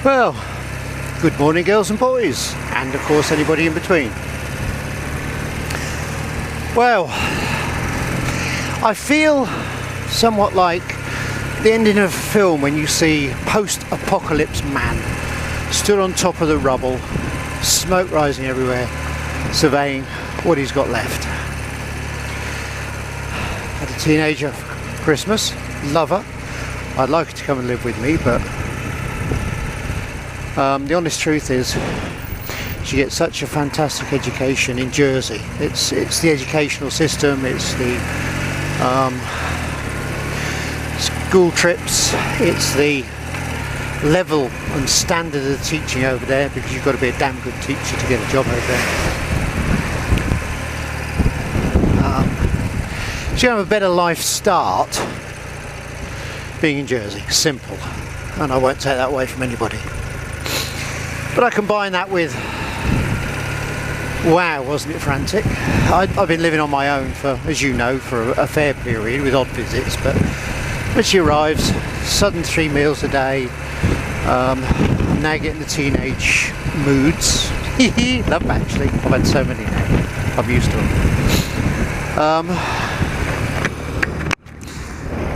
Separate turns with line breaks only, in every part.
Well, good morning girls and boys, and of course anybody in between. Well, I feel somewhat like the ending of a film when you see post-apocalypse man stood on top of the rubble, smoke rising everywhere, surveying what he's got left. Had a teenager for Christmas, love her. I'd like her to come and live with me, but the honest truth is she gets such a fantastic education in Jersey. It's the educational system, it's the school trips, it's the level and standard of teaching over there, because you've got to be a damn good teacher to get a job over there. She's going to have a better life start being in Jersey, simple, and I won't take that away from anybody. But I combine that with, wow, wasn't it frantic? I've been living on my own for, as you know, for a fair period with odd visits, but when she arrives, sudden 3 meals a day, now getting the teenage moods. Love them actually, I've had so many now, I'm used to them.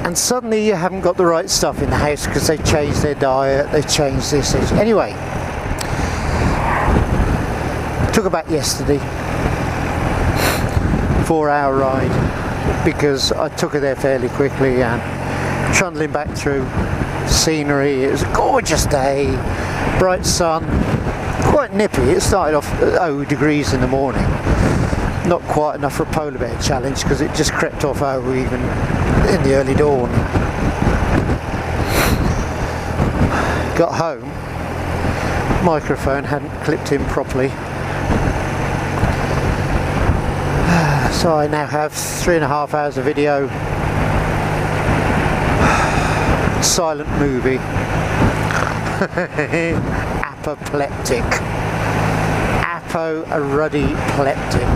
And suddenly you haven't got the right stuff in the house because they've changed their diet, they've changed this. Anyway, took her back yesterday, 4-hour ride, because I took her there fairly quickly and trundling back through scenery. It was a gorgeous day, bright sun, quite nippy. It started off at 0 degrees in the morning. Not quite enough for a polar bear challenge because it just crept off over even in the early dawn. Got home, microphone hadn't clipped in properly, so I now have 3.5 hours of video, silent movie, apoplectic, apo-ruddy-pleptic.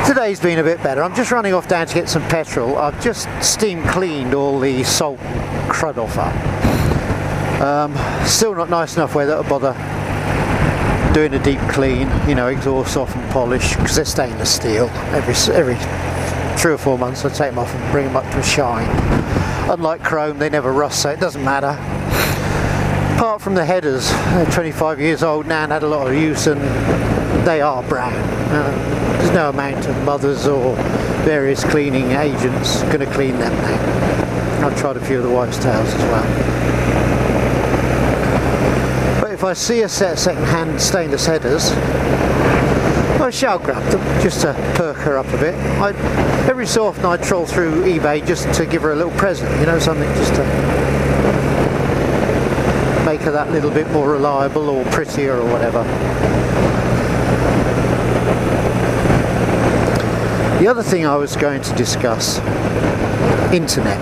Today's been a bit better. I'm just running off down to get some petrol. I've just steam cleaned all the salt and crud off her. Still not nice enough where that'll bother doing a deep clean, you know, exhaust off and polish, because they're stainless steel. Every 3 or 4 months I take them off and bring them up to a shine. Unlike chrome, they never rust, so it doesn't matter. Apart from the headers, they're 25 years old now and had a lot of use, and they are brown. There's no amount of mothers or various cleaning agents going to clean them now. I've tried a few of the wife's tails as well. But if I see a set of second-hand stainless headers, I shall grab them just to perk her up a bit. Every so often I troll through eBay just to give her a little present, you know, something just to make her that little bit more reliable or prettier or whatever. The other thing I was going to discuss, internet.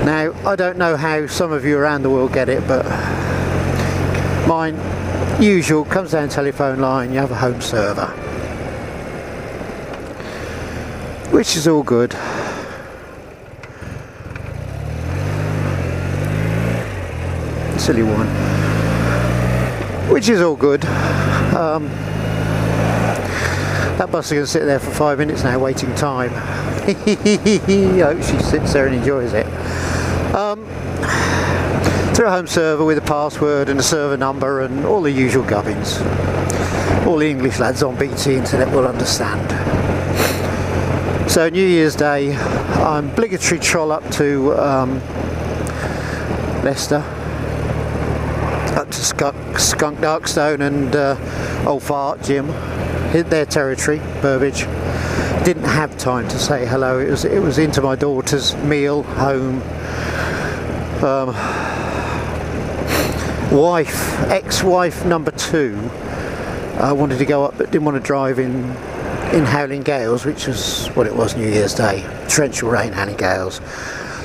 Now, I don't know how some of you around the world get it, but mine, usual, comes down telephone line, you have a home server, which is all good. Silly one. Which is all good. That bus is going to sit there for 5 minutes now, waiting time. I hope she sits there and enjoys it. Through a home server with a password and a server number and all the usual gubbins. All the English lads on BT Internet will understand. So New Year's Day, I'm obligatory troll up to Leicester, up to Skunk Darkstone and Old Fart Jim. Hit their territory, Burbage. Didn't have time to say hello. It was into my daughter's meal, home. Ex-wife number 2, wanted to go up but didn't want to drive in howling gales, which was what it was New Year's Day. Torrential rain, howling gales.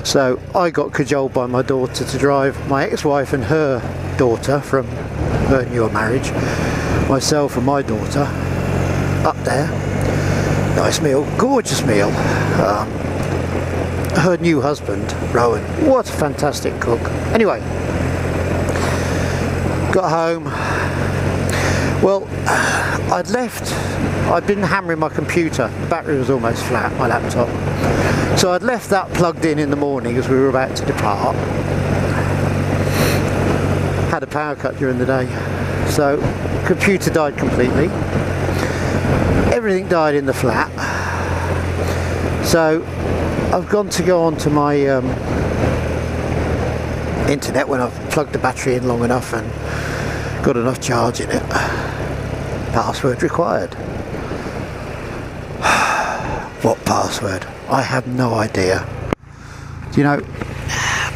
So I got cajoled by my daughter to drive my ex-wife and her daughter from her newer marriage, myself and my daughter, up there. Nice meal, gorgeous meal. her new husband, Rowan, what a fantastic cook. Anyway, got home. Well, I'd been hammering my computer. The battery was almost flat, my laptop. So I'd left that plugged in the morning as we were about to depart. Had a power cut during the day. So, computer died completely. Everything died in the flat. So, I've gone onto my internet when I've plugged the battery in long enough and got enough charge in it. Password required. What password? I have no idea. You know,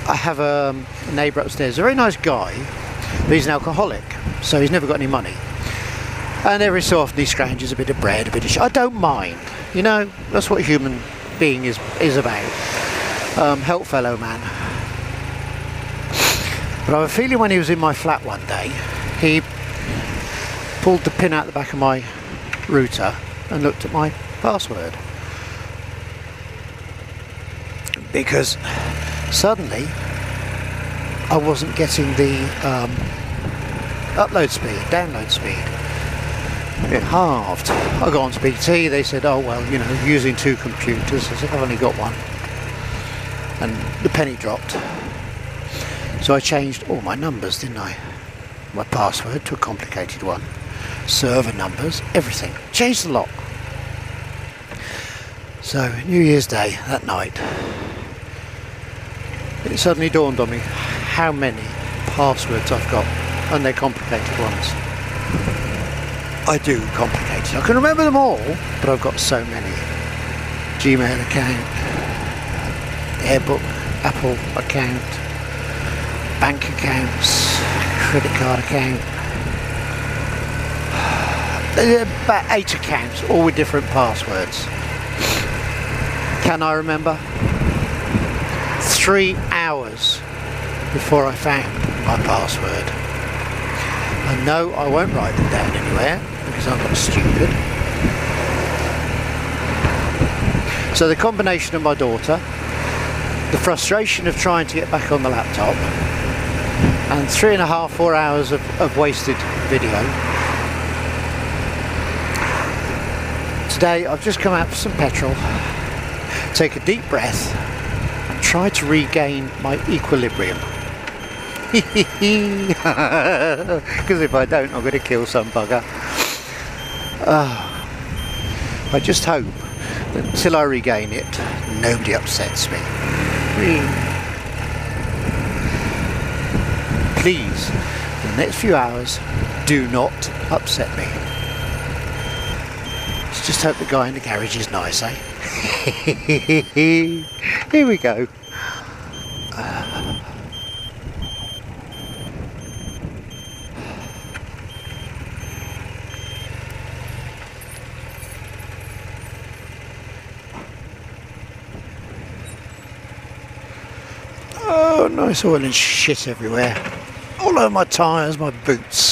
I have a neighbour upstairs, a very nice guy, but he's an alcoholic, so he's never got any money. And every so often he scrounges a bit of bread, a bit of I don't mind. You know, that's what a human being is about. Help fellow man. But I have a feeling when he was in my flat one day, he pulled the pin out the back of my router and looked at my password. Because suddenly I wasn't getting the upload speed, download speed. It halved. I got on to BT, they said, oh well, you know, using 2 computers. I said, I've only got one. And the penny dropped. So I changed all my numbers, didn't I? My password to a complicated one. Server numbers, everything. Changed a lot. So, New Year's Day, that night, it suddenly dawned on me how many passwords I've got, and they're complicated ones. I do complicated. I can remember them all, but I've got so many. Gmail account, Airbook, Apple account, bank accounts, credit card account. About 8 accounts, all with different passwords. Can I remember? 3 hours before I found my password. And no, I won't write them down anywhere because I'm not stupid. So the combination of my daughter, the frustration of trying to get back on the laptop, and 3.5, 4 hours of wasted video. Today I've just come out for some petrol, take a deep breath and try to regain my equilibrium. Because if I don't, I'm going to kill some bugger. I just hope that until I regain it, nobody upsets me. Please, in the next few hours, do not upset me. Let's just hope the guy in the garage is nice, eh? Here we go. Oh, nice oil and shit everywhere. All over my tyres, my boots.